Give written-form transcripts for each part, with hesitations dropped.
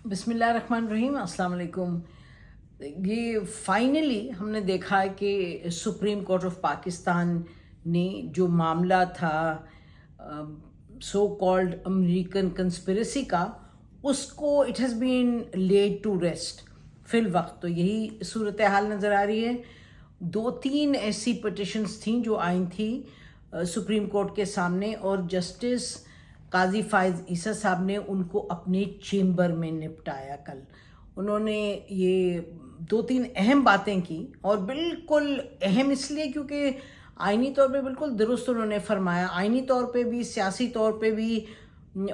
बिस्मिल्लाहिर्रहमानिर्रहीम, अस्सलाम वालेकुम। ये फाइनली हमने देखा है कि सुप्रीम कोर्ट ऑफ पाकिस्तान ने जो मामला था सो कॉल्ड अमेरिकन कंस्पिरेसी का, उसको it has been laid to rest. फिल वक्त तो यही सूरत हाल नज़र आ रही है। 2-3 ऐसी पिटिशन्स थीं जो आई थी सुप्रीम कोर्ट के सामने, और जस्टिस काजी फायज़ ईसा साहब ने उनको अपने चेम्बर में निपटाया। कल उन्होंने ये 2-3 अहम बातें की, और बिल्कुल अहम इसलिए क्योंकि आइनी तौर पे बिल्कुल दुरुस्त उन्होंने फरमाया, आइनी तौर पे भी, सियासी तौर पे भी,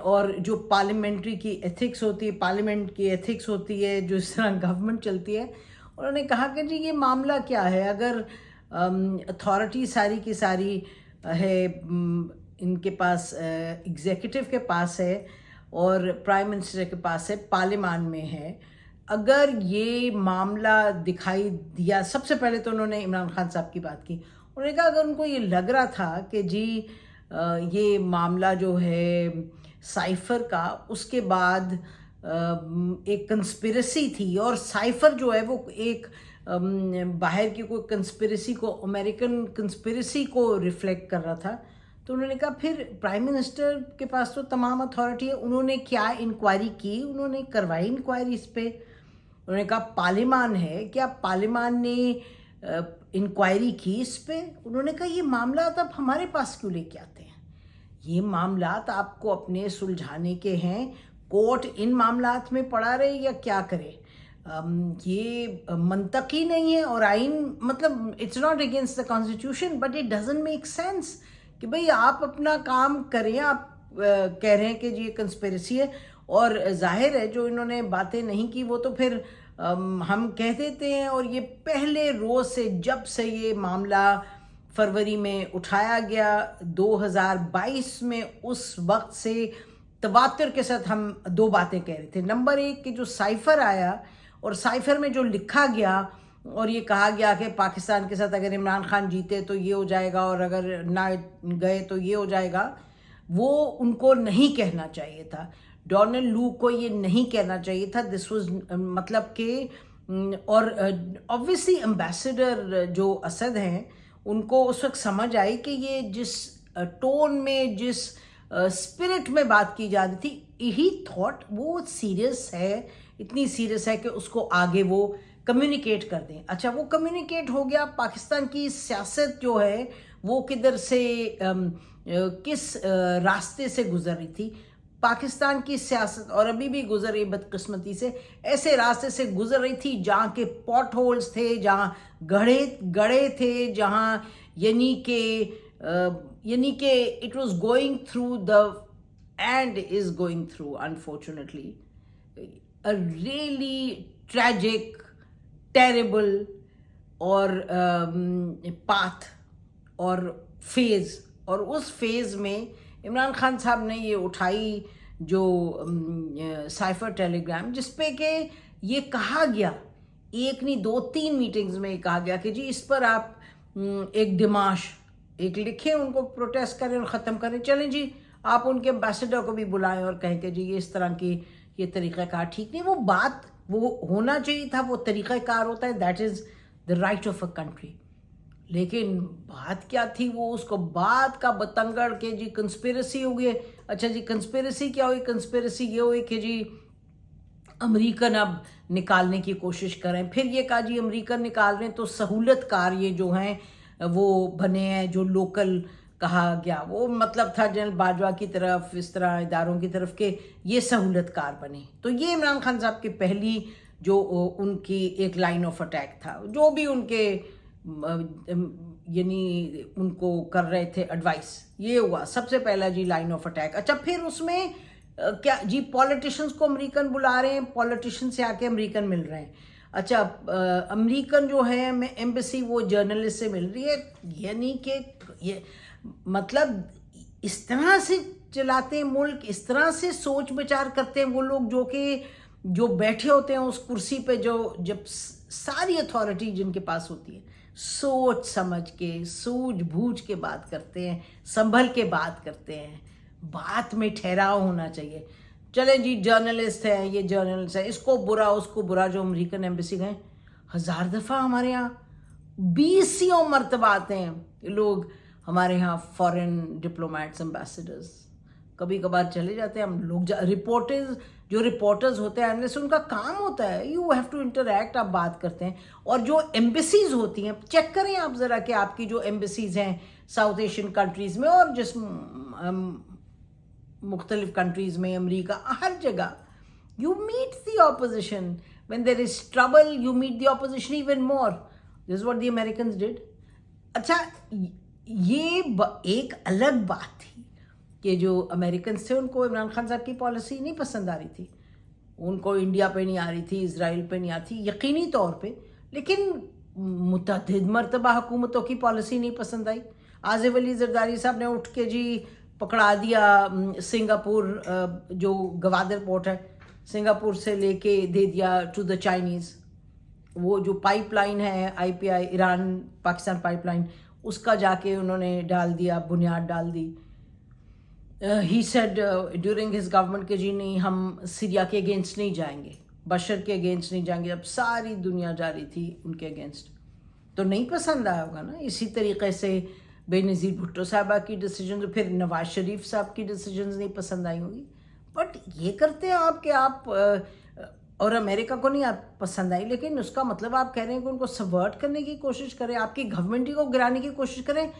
और जो पार्लियामेंट्री की एथिक्स होती है, पार्लियामेंट की एथिक्स होती है, जो इस तरह गवर्नमेंट चलती है। उन्होंने कहा कि जी ये मामला क्या है, अगर अथॉरिटी सारी की सारी है इनके पास, एग्जीक्यूटिव के पास है और प्राइम मिनिस्टर के पास है, पार्लियामान में है, अगर ये मामला दिखाई दिया, सबसे पहले तो उन्होंने इमरान खान साहब की बात की। उन्होंने कहा अगर उनको ये लग रहा था कि जी ये मामला जो है साइफ़र का, उसके बाद एक कंस्पिरेसी थी, और साइफ़र जो है वो एक बाहर की कोई कंस्पिरेसी को, अमेरिकन कंस्पिरेसी को रिफ्लेक्ट कर रहा था, तो उन्होंने कहा फिर प्राइम मिनिस्टर के पास तो तमाम अथॉरिटी है, उन्होंने क्या इंक्वायरी की, उन्होंने करवाई इंक्वायरी इस पर। उन्होंने कहा पार्लियामान है, क्या पार्लियामान ने इंक्वायरी की इस पर? उन्होंने कहा ये मामला आप हमारे पास क्यों लेके आते हैं, ये मामला आपको अपने सुलझाने के हैं, कोर्ट इन मामलात में पड़ा रहे या क्या करे, ये मंतकी नहीं है। और आइन मतलब it's not against the constitution, but it doesn't make sense कि भाई आप अपना काम करें, आप कह रहे हैं कि जी ये कंस्पिरेसी है, और जाहिर है जो इन्होंने बातें नहीं की वो तो फिर हम कह देते हैं। और ये पहले रोज़ से, जब से ये मामला फरवरी में उठाया गया 2022 में, उस वक्त से तवातर के साथ हम 2 बातें कह रहे थे। नंबर 1 कि जो साइफ़र आया, और साइफ़र में जो लिखा गया और ये कहा गया कि पाकिस्तान के साथ अगर इमरान खान जीते तो ये हो जाएगा, और अगर ना गए तो ये हो जाएगा, वो उनको नहीं कहना चाहिए था। डोनाल्ड लू को ये नहीं कहना चाहिए था। दिस वाज मतलब कि, और ऑब्वियसली एम्बेसडर जो असद हैं, उनको उस वक्त समझ आई कि ये जिस टोन में, जिस स्पिरिट में बात की जा रही थी, ही थॉट वो सीरियस है, इतनी सीरियस है कि उसको आगे वो कम्युनिकेट कर दें। अच्छा, वो कम्युनिकेट हो गया। पाकिस्तान की सियासत जो है वो किधर से, किस रास्ते से गुजर रही थी पाकिस्तान की सियासत, और अभी भी गुजर रही बदकिस्मती से, ऐसे रास्ते से गुजर रही थी जहाँ के पॉट होल्स थे, जहाँ गड़े थे, जहाँ यानी कि it was going through the end is going through unfortunately a really tragic, terrible और पाथ और फेज़। और उस फेज़ में इमरान खान साहब ने ये उठाई जो साइफ़र टेलीग्राम, जिस पे कि ये कहा गया, एक नहीं 2-3 मीटिंग्स में ये कहा गया कि जी इस पर आप एक डिमाश एक लिखें, उनको प्रोटेस्ट करें और ख़त्म करें। चलें जी, आप उनके एम्बेसडर को भी बुलाएं और कहें कि जी ये इस तरह की ये तरीक़ाकार ठीक नहीं। वो बात वो होना चाहिए था, वो तरीक़ाकार होता है, that is the right of a country. लेकिन बात क्या थी, वो उसको बात का बतंगड़ के जी कंस्पिरेसी हो गई। अच्छा जी, कंस्पिरेसी क्या हुई? कंस्पिरेसी ये हुई कि जी अमेरिकन अब निकालने की कोशिश करें। फिर ये कहा जी अमेरिकन निकाल रहे हैं तो सहूलतकार ये जो हैं वो बने हैं, जो लोकल कहा गया, वो मतलब था जनरल बाजवा की तरफ, इस तरह इदारों की तरफ के ये सहूलतकार बने। तो ये इमरान खान साहब की पहली जो उनकी एक लाइन ऑफ अटैक था, जो भी उनके यानी उनको कर रहे थे एडवाइस, ये हुआ सबसे पहला जी लाइन ऑफ अटैक। अच्छा, फिर उसमें क्या जी पॉलिटिशियंस को अमेरिकन बुला रहे हैं, पॉलिटिशियन से आके अमेरिकन मिल रहे हैं। अच्छा, अमेरिकन जो है एम्बेसी वो जर्नलिस्ट से मिल रही है, यानी कि ये मतलब इस तरह से चलाते हैं मुल्क, इस तरह से सोच विचार करते हैं वो लोग जो बैठे होते हैं उस कुर्सी पे, जो जब सारी अथॉरिटी जिनके पास होती है, सोच समझ के, सूझबूझ के बात करते हैं, संभल के बात करते हैं, बात में ठहराव होना चाहिए। चले जी जर्नलिस्ट हैं, ये जर्नलिस्ट हैं, इसको बुरा उसको बुरा, जो अमेरिकन एम्बेसी गए 1000 दफ़ा हमारे यहाँ 20 मरतबा आते हैं लोग हमारे यहाँ, फॉरेन डिप्लोमेट्स एम्बेसडर्स कभी कभार चले जाते हैं हम लोग। रिपोर्टर्स जो रिपोर्टर्स होते हैं एनालिस्ट, उनका काम होता है यू हैव टू इंटरैक्ट, आप बात करते हैं। और जो एम्बेसीज होती हैं, चेक करें आप ज़रा कि आपकी जो एम्बेसीज हैं साउथ एशियन कंट्रीज़ में और जिस मुख्तलिफ कंट्रीज़ में, अमेरिका, हर जगह you meet the opposition when there is trouble, you meet the opposition even more. This is what the Americans did. अच्छा, ये एक अलग बात थी कि जो अमेरिकन थे उनको इमरान खान साहब की पॉलिसी नहीं पसंद आ रही थी, उनको इंडिया पे नहीं आ रही थी, इजराइल पे नहीं आती यकीनी तौर पे, लेकिन मुतअद्दिद मरतबा हुकूमतों की पॉलिसी नहीं पसंद आई। आसिफ अली जरदारी साहब ने उठ के जी पकड़ा दिया सिंगापुर, जो गवादर पोर्ट है, सिंगापुर से लेके दे दिया टू द चाइनीज़। वो जो पाइपलाइन है IPI, ईरान पाकिस्तान पाइपलाइन, उसका जाके उन्होंने डाल दिया, बुनियाद डाल दी। He said during his government के जी नहीं, हम सीरिया के अगेंस्ट नहीं जाएंगे, बशर के अगेंस्ट नहीं जाएंगे। अब सारी दुनिया जा रही थी उनके अगेंस्ट, तो नहीं पसंद आया होगा ना। इसी तरीके से बेनज़ीर भुट्टो साहबा की डिसीजन, फिर नवाज शरीफ साहब की डिसीजंस नहीं पसंद आई होगी। बट ये करते हैं आप कि आप और अमेरिका को नहीं आप पसंद आई, लेकिन उसका मतलब आप कह रहे हैं कि उनको सबवर्ट करने की कोशिश करें, आपकी गवर्नमेंट को गिराने की कोशिश करें।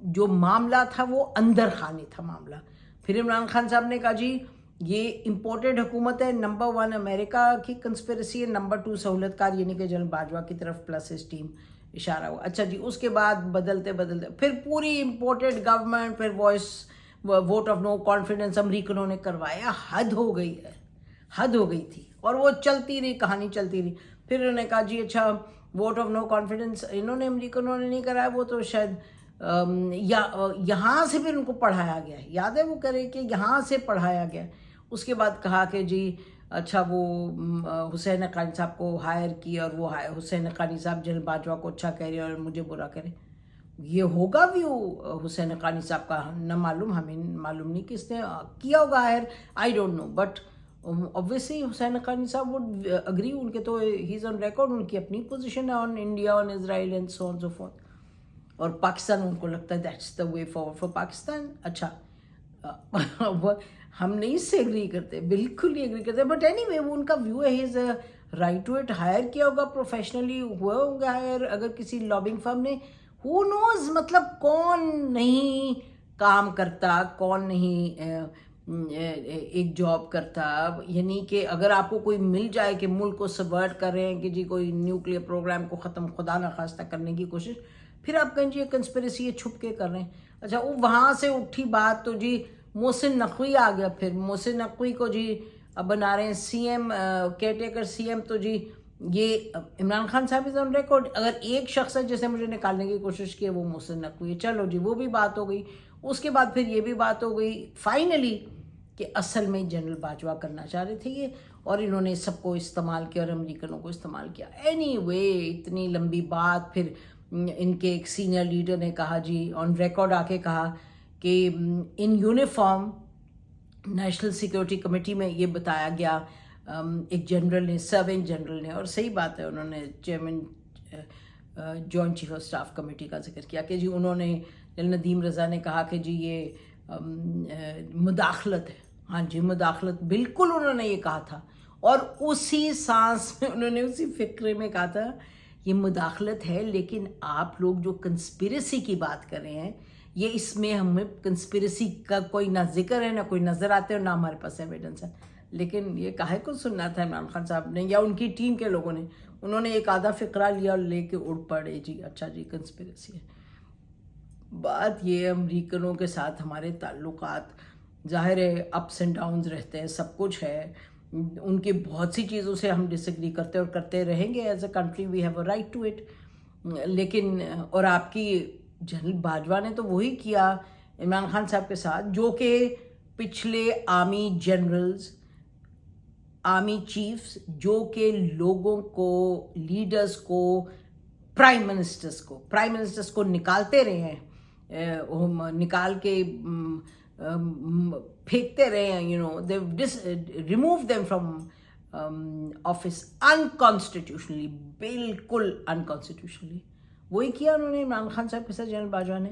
जो मामला था वो अंदर खानी था मामला। फिर इमरान खान साहब ने कहा जी ये इम्पोर्टेड हुकूमत है, नंबर 1 अमेरिका की कंस्पिरेसी है, नंबर 2 सहूलतकार यानी कि जनरल बाजवा की तरफ प्लस इस टीम इशारा हुआ। अच्छा जी, उसके बाद बदलते बदलते फिर पूरी इम्पोर्टेड गवर्नमेंट, फिर वोट ऑफ नो कॉन्फिडेंस अमरीकनों ने करवाया। हद हो गई है, हद हो गई थी, और वो चलती रही, कहानी चलती रही। फिर उन्होंने कहा जी अच्छा वोट ऑफ नो कॉन्फिडेंस इन्होंने अमरीकनों ने नहीं कराया, वो तो शायद यहाँ से फिर उनको पढ़ाया गया है, याद है वो करे कि यहाँ से पढ़ाया गया। उसके बाद कहा कि जी अच्छा वो हुसैन हक्कानी साहब को हायर किया, और वो हुसैन हक्कानी साहब जनरल बाजवा को अच्छा कह रहे और मुझे बुरा करे। ये होगा व्यू हुसैन हक्कानी साहब का, न मालूम, हमें मालूम नहीं किसने किया होगा hire, I don't know, but obviously Hussain Haqqani sahab would agree, उनके तो ही इज़ ऑन रिकॉर्ड, उनकी अपनी पोजीशन है on India, on Israel and so on so fourth. और पाकिस्तान उनको लगता है that's the way forward for Pakistan. अच्छा हम नहीं इससे एग्री करते, बिल्कुल नहीं एग्री करते, बट एनीवे वो उनका व्यू है, is right to it. Hire किया होगा, प्रोफेशनली हुआ होगा हायर, अगर किसी लॉबिंग फर्म ने, हु नोज, मतलब कौन नहीं काम करता, कौन नहीं एक जॉब करता। यानी कि अगर आपको कोई मिल जाए कि मुल्क को सबवर्ट कर रहे हैं, कि जी कोई न्यूक्लियर प्रोग्राम को ख़त्म खुदा न खास्ता करने की कोशिश, फिर आप कहें जी ये कंस्पिरेसी ये छुप के कर रहे हैं। अच्छा, वो वहाँ से उठी बात तो जी मोहसिन नकवी आ गया। फिर मोहसिन नकवी को जी अब बना रहे हैं CM, केयरटेकर CM। तो जी ये इमरान खान साहब इज़ ऑन रिकॉर्ड, अगर एक शख्स है जिसे मुझे निकालने की कोशिश की है वो मोहसिन नकवी है। चलो जी वो भी बात हो गई। उसके बाद फिर ये भी बात हो गई फाइनली कि असल में जनरल बाजवा करना चाह रहे थे ये, और इन्होंने सबको इस्तेमाल किया और अमेरिकनों को इस्तेमाल किया। एनीवे इतनी लंबी बात, फिर इनके एक सीनियर लीडर ने कहा जी ऑन रिकॉर्ड आके कहा कि in uniform national security committee में ये बताया गया, एक जनरल ने, सर्विंग जनरल ने, और सही बात है उन्होंने chairman joint chief of staff committee का जिक्र किया कि जी उन्होंने, नदीम रज़ा ने कहा कि जी ये मुदाखलत है। हाँ जी मुदाखलत, बिल्कुल उन्होंने ये कहा था, और उसी सांस में उन्होंने उसी फिक्रे में कहा था ये मुदाखलत है, लेकिन आप लोग जो कंस्पिरेसी की बात कर रहे हैं, ये इसमें हमें कंस्पिरेसी का कोई ना जिक्र है, ना कोई नज़र आते हैं, ना हमारे पास एविडेंस है। लेकिन ये काहे को सुनना था इमरान खान साहब ने या उनकी टीम के लोगों ने? उन्होंने एक आधा फिक्रा लिया और लेके उड़ पड़े जी अच्छा जी कंस्पिरेसी है। बात ये अमरीकनों के साथ हमारे ताल्लुकात ज़ाहिर है अप्स एंड डाउन्स रहते हैं, सब कुछ है, उनकी बहुत सी चीज़ों से हम डिसएग्री करते और करते रहेंगे। As a country we have a right to it. लेकिन और आपकी जनरल बाजवा ने तो वही किया इमरान खान साहब के साथ जो कि पिछले आर्मी जनरल्स, आर्मी चीफ्स, जो कि लोगों को, लीडर्स को, प्राइम मिनिस्टर्स को निकालते रहे हैं, निकाल के پھینکتے رہے ہیں, they remove them from office unconstitutionally, بالکل unconstitutionally. وہی کیا انہوں نے عمران خان صاحب کے ساتھ جنرل باجوہ نے.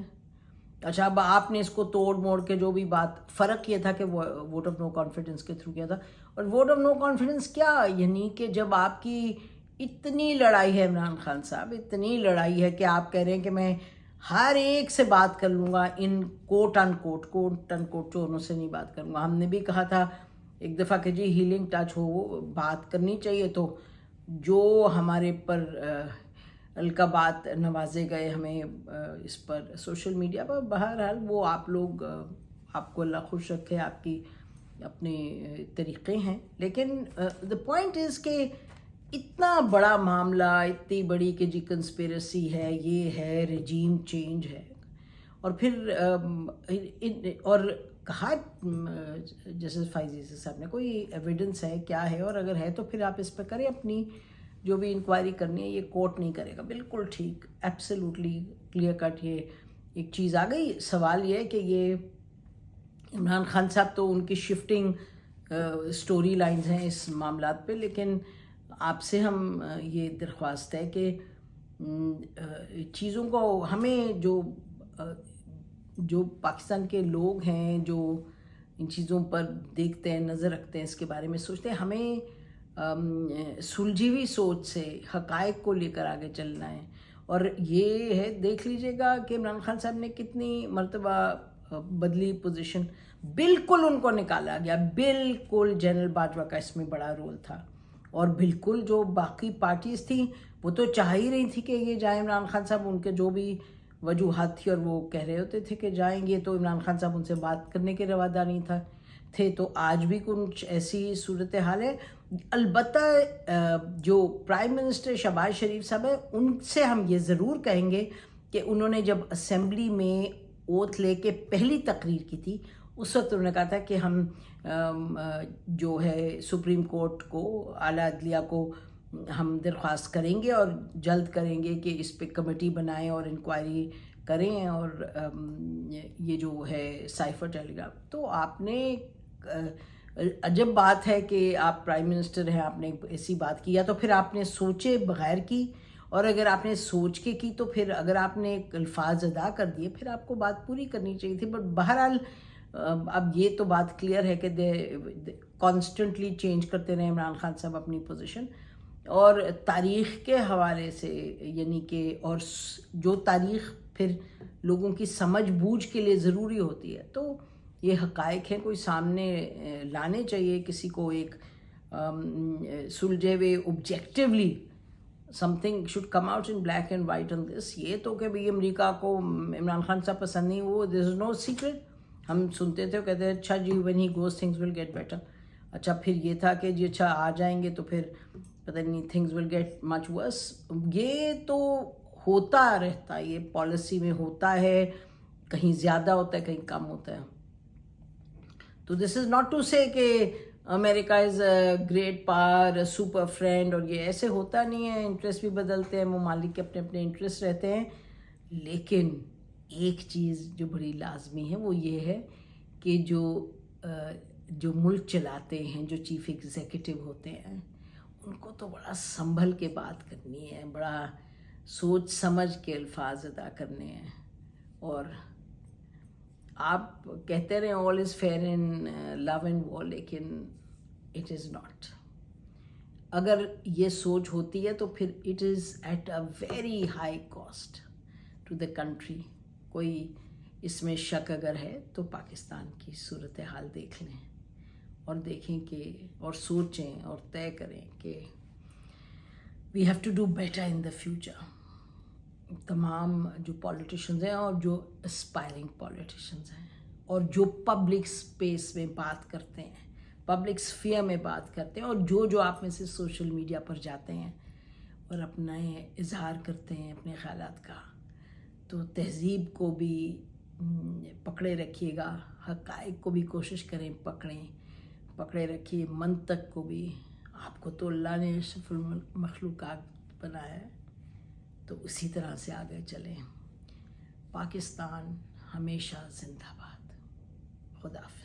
اچھا اب آپ نے اس کو توڑ موڑ کے جو بھی بات, فرق یہ تھا کہ وہ ووٹ آف نو کانفیڈنس کے تھرو کیا تھا. اور ووٹ آف نو کانفیڈنس کیا, یعنی کہ جب آپ کی اتنی لڑائی ہے عمران خان صاحب, اتنی لڑائی ہے کہ آپ کہہ رہے ہیں کہ میں ہر ایک سے بات کر لوں گا, ان کوٹ ان کوٹ چوروں سے نہیں بات کروں گا. ہم نے بھی کہا تھا ایک دفعہ کہ جی ہیلنگ ٹچ ہو, بات کرنی چاہیے. تو جو ہمارے پر القابات نوازے گئے ہمیں اس پر سوشل میڈیا پر, بہرحال وہ آپ لوگ, آپ کو اللہ خوش رکھے, آپ کی اپنے طریقے ہیں. لیکن دا پوائنٹ از کہ اتنا بڑا معاملہ, اتنی بڑی کہ جی کنسپیرسی ہے, یہ ہے, رجیم چینج ہے, اور پھر اور کہا جیسے فائزی صاحب نے کوئی ایویڈنس ہے کیا ہے, اور اگر ہے تو پھر آپ اس پہ کریں اپنی جو بھی انکوائری کرنی ہے. یہ کورٹ نہیں کرے گا. بالکل ٹھیک, ایبسلیوٹلی کلیئر کٹ. یہ ایک چیز آ گئی. سوال یہ ہے کہ یہ عمران خان صاحب تو ان کی شفٹنگ اسٹوری لائنز ہیں اس معاملات پہ, لیکن آپ سے ہم یہ درخواست ہے کہ چیزوں کو ہمیں جو پاکستان کے لوگ ہیں, جو ان چیزوں پر دیکھتے ہیں, نظر رکھتے ہیں, اس کے بارے میں سوچتے ہیں, ہمیں سلجھی ہوئی سوچ سے حقائق کو لے کر آگے چلنا ہے. اور یہ ہے, دیکھ لیجئے گا کہ عمران خان صاحب نے کتنی مرتبہ بدلی پوزیشن. بالکل ان کو نکالا گیا, بالکل جنرل باجوہ کا اس میں بڑا رول تھا, اور بالکل جو باقی پارٹیز تھیں وہ تو چاہ ہی رہی تھی کہ یہ جائیں عمران خان صاحب. ان کے جو بھی وجوہات تھی اور وہ کہہ رہے ہوتے تھے کہ جائیں گے, تو عمران خان صاحب ان سے بات کرنے کے روادہ نہیں تھے. تو آج بھی کچھ ایسی صورتحال ہے. البتہ جو پرائم منسٹر شہباز شریف صاحب ہیں, ان سے ہم یہ ضرور کہیں گے کہ انہوں نے جب اسمبلی میں اوتھ لے کے پہلی تقریر کی تھی, اس وقت انہوں نے کہا تھا کہ ہم جو ہے سپریم کورٹ کو, اعلیٰ عدلیہ کو ہم درخواست کریں گے اور جلد کریں گے کہ اس پہ کمیٹی بنائیں اور انکوائری کریں, اور یہ جو ہے سائفر ٹیلی گراف. تو آپ نے, عجب بات ہے کہ آپ پرائم منسٹر ہیں, آپ نے ایسی بات کی, یا تو پھر آپ نے سوچے بغیر کی, اور اگر آپ نے سوچ کے کی تو پھر اگر آپ نے الفاظ ادا کر دیے پھر آپ کو بات پوری کرنی چاہیے تھی. بٹ بہرحال اب یہ تو بات کلیئر ہے کہ کانسٹنٹلی چینج کرتے رہے عمران خان صاحب اپنی پوزیشن, اور تاریخ کے حوالے سے, یعنی کہ, اور جو تاریخ پھر لوگوں کی سمجھ بوجھ کے لیے ضروری ہوتی ہے, تو یہ حقائق ہیں کوئی سامنے لانے چاہیے کسی کو. ایک سلجھے ہوئے objectively something should come out in black and white on this. یہ تو کہ بھئی امریکہ کو عمران خان صاحب پسند نہیں, وہ دیر از نو سیکرٹ. ہم سنتے تھے, کہتے ہیں اچھا جی when he goes things will get better. اچھا پھر یہ تھا کہ جی اچھا آ جائیں گے تو پھر پتہ نہیں things will get much worse. یہ تو ہوتا رہتا, یہ پالیسی میں ہوتا ہے, کہیں زیادہ ہوتا ہے کہیں کم ہوتا ہے. تو دس از ناٹ ٹو سے کہ America is a great power, super friend, اور یہ ایسے ہوتا نہیں ہے. انٹرسٹ بھی بدلتے ہیں, ممالک کے اپنے اپنے انٹرسٹ رہتے ہیں. لیکن ایک چیز جو بڑی لازمی ہے وہ یہ ہے کہ جو ملک چلاتے ہیں, جو چیف ایگزیکٹو ہوتے ہیں, ان کو تو بڑا سنبھل کے بات کرنی ہے, بڑا سوچ سمجھ کے الفاظ ادا کرنے ہیں. اور آپ کہتے رہے آل از fair in love and war, لیکن اٹ از ناٹ. اگر یہ سوچ ہوتی ہے تو پھر it is at a very high cost to the country. کوئی اس میں شک اگر ہے تو پاکستان کی صورتحال دیکھ لیں اور دیکھیں کہ, اور سوچیں اور طے کریں کہ we have to do better in the future. تمام جو پولیٹیشنز ہیں اور جو اسپائرنگ پولیٹیشنز ہیں اور جو پبلک اسپیس میں بات کرتے ہیں, پبلک اسفیئر میں بات کرتے ہیں, اور جو آپ میں سے سوشل میڈیا پر جاتے ہیں اور اپنا اظہار کرتے ہیں اپنے خیالات کا, تو تہذیب کو بھی پکڑے رکھیے گا, حقائق کو بھی کوشش کریں پکڑے رکھیے, منطق کو بھی. آپ کو تو اللہ نے اشرف المخلوقات بنایا ہے, تو اسی طرح سے آگے چلیں. پاکستان ہمیشہ زندہ باد. خدا حافظ.